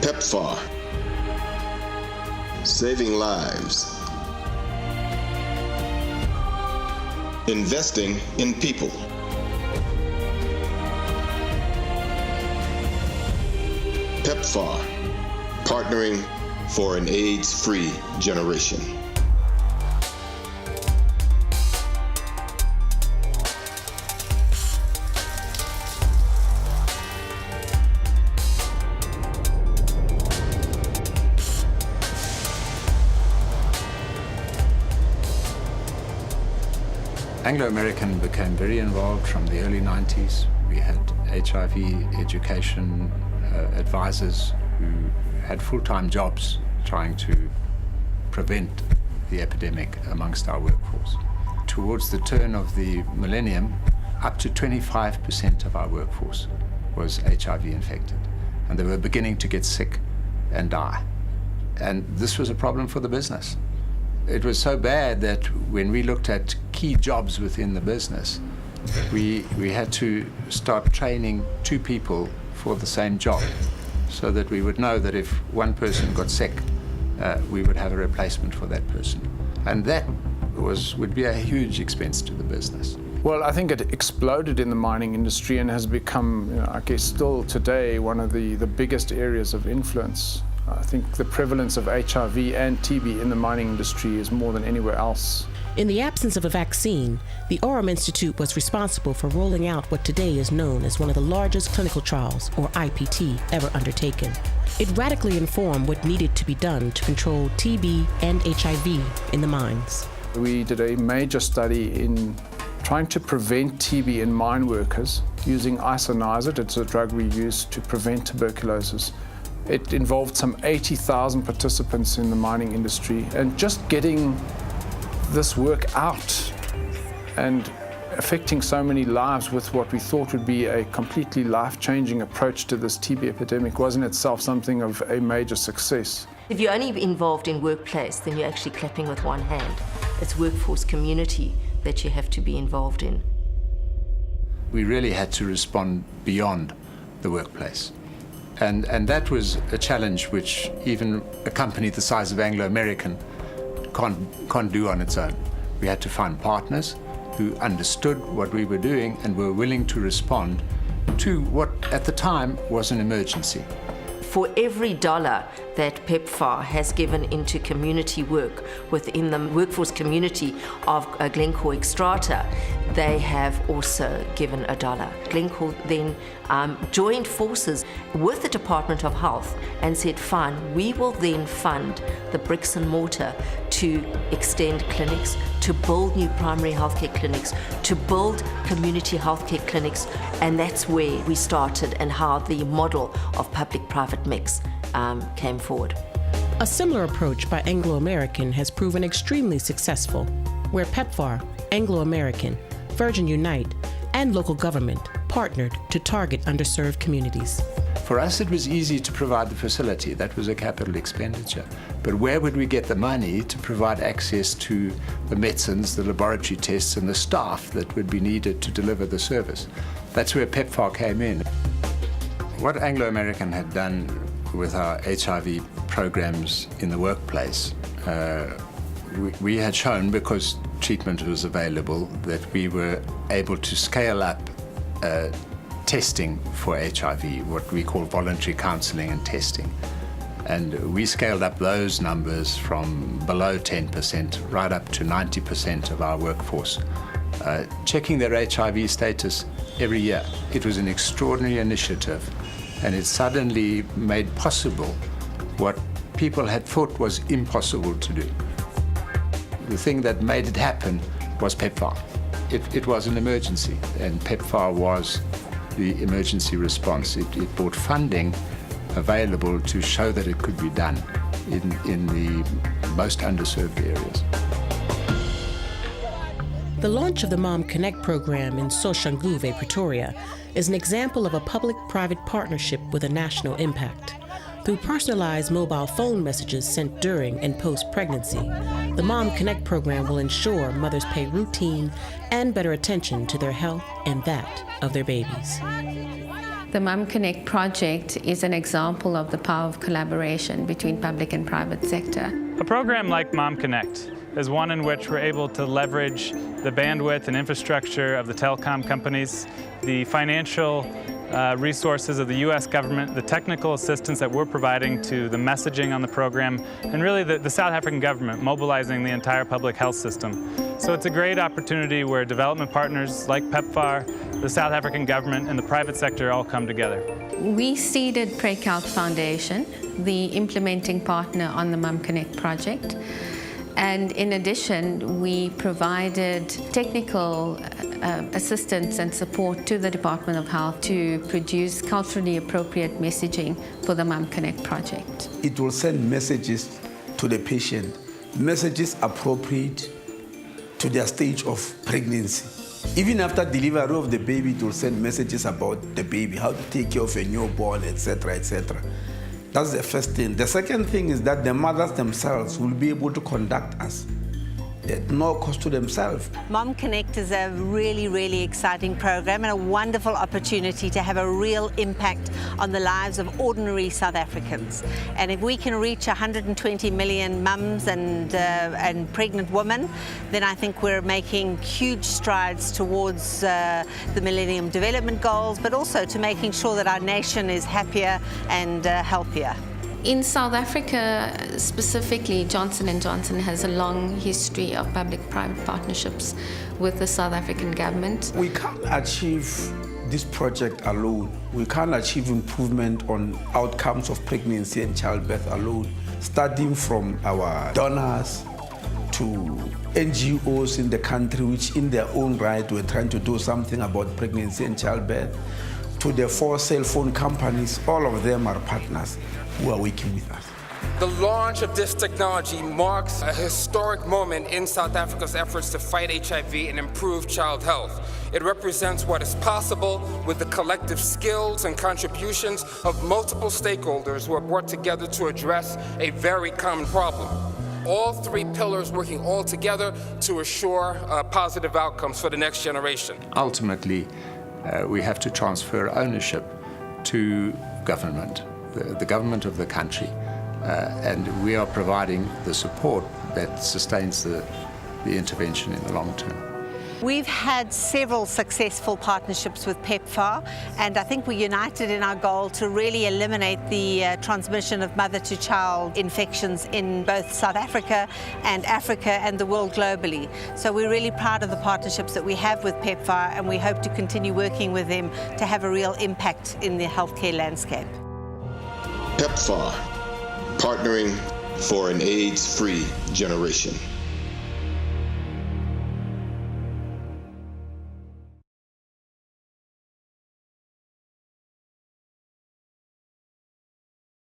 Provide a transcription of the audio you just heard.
PEPFAR, saving lives, investing in people. PEPFAR, partnering for an AIDS-free generation. Anglo-American became very involved from the early 90s. We had HIV education advisors who had full-time jobs trying to prevent the epidemic amongst our workforce. Towards the turn of the millennium, up to 25% of our workforce was HIV infected, and they were beginning to get sick and die. And this was a problem for the business. It was so bad that when we looked at key jobs within the business, we had to start training 2 people for the same job, so that we would know that if one person got sick, we would have a replacement for that person. And that would be a huge expense to the business. Well, I think it exploded in the mining industry and has become, I guess still today, one of the biggest areas of influence. I think the prevalence of HIV and TB in the mining industry is more than anywhere else. In the absence of a vaccine, the Orem Institute was responsible for rolling out what today is known as one of the largest clinical trials, or IPT, ever undertaken. It radically informed what needed to be done to control TB and HIV in the mines. We did a major study in trying to prevent TB in mine workers using isoniazid. It's a drug we use to prevent tuberculosis. It involved some 80,000 participants in the mining industry, and just getting this work out and affecting so many lives with what we thought would be a completely life-changing approach to this TB epidemic was in itself something of a major success. If you're only involved in workplace, then you're actually clapping with one hand. It's workforce community that you have to be involved in. We really had to respond beyond the workplace. And that was a challenge which even a company the size of Anglo-American can't do on its own. We had to find partners who understood what we were doing and were willing to respond to what at the time was an emergency. For every dollar that PEPFAR has given into community work within the workforce community of Glencore Xstrata, they have also given $1. Glencore then joined forces with the Department of Health and said, fine, we will then fund the bricks and mortar to extend clinics, to build new primary healthcare clinics, to build community healthcare clinics, and that's where we started and how the model of public-private mix came forward. A similar approach by Anglo-American has proven extremely successful, where PEPFAR, Anglo-American, Virgin Unite, and local government partnered to target underserved communities. For us, it was easy to provide the facility. That was a capital expenditure. But where would we get the money to provide access to the medicines, the laboratory tests, and the staff that would be needed to deliver the service? That's where PEPFAR came in. What Anglo-American had done with our HIV programs in the workplace, we had shown, because treatment was available, that we were able to scale up testing for HIV, what we call voluntary counseling and testing. And we scaled up those numbers from below 10% right up to 90% of our workforce, checking their HIV status every year. It was an extraordinary initiative, and it suddenly made possible what people had thought was impossible to do. The thing that made it happen was PEPFAR. It was an emergency, and PEPFAR was the emergency response. It brought funding available to show that it could be done in the most underserved areas. The launch of the Mom Connect program in Soshanguve, Pretoria, is an example of a public-private partnership with a national impact. Through personalized mobile phone messages sent during and post-pregnancy, the Mom Connect program will ensure mothers pay routine and better attention to their health and that of their babies. The Mum Connect project is an example of the power of collaboration between public and private sector. A program like Mom Connect is one in which we're able to leverage the bandwidth and infrastructure of the telecom companies, the financial resources of the U.S. government, the technical assistance that we're providing to the messaging on the program, and really the South African government mobilizing the entire public health system. So it's a great opportunity where development partners like PEPFAR, the South African government, and the private sector all come together. We seeded Breakout Foundation, the implementing partner on the Mum Connect project. And in addition, we provided technical assistance and support to the Department of Health to produce culturally appropriate messaging for the Mum Connect project. It will send messages to the patient, messages appropriate to their stage of pregnancy. Even after delivery of the baby, it will send messages about the baby, how to take care of a newborn, etc., etc. That's the first thing. The second thing is that the mothers themselves will be able to contact us at no cost to themselves. Mom Connect is a really, really exciting program and a wonderful opportunity to have a real impact on the lives of ordinary South Africans. And if we can reach 120 million mums and pregnant women, then I think we're making huge strides towards the Millennium Development Goals, but also to making sure that our nation is happier and healthier. In South Africa, specifically, Johnson & Johnson has a long history of public-private partnerships with the South African government. We can't achieve this project alone. We can't achieve improvement on outcomes of pregnancy and childbirth alone, starting from our donors to NGOs in the country, which in their own right were trying to do something about pregnancy and childbirth, to the 4 cell phone companies. All of them are partners who are working with us. The launch of this technology marks a historic moment in South Africa's efforts to fight HIV and improve child health. It represents what is possible with the collective skills and contributions of multiple stakeholders who are brought together to address a very common problem. All 3 pillars working all together to assure positive outcomes for the next generation. Ultimately, we have to transfer ownership to government, the government of the country, and we are providing the support that sustains the intervention in the long term. We've had several successful partnerships with PEPFAR, and I think we're united in our goal to really eliminate the transmission of mother-to-child infections in both South Africa and the world globally. So we're really proud of the partnerships that we have with PEPFAR, and we hope to continue working with them to have a real impact in the healthcare landscape. PEPFAR, partnering for an AIDS-free generation.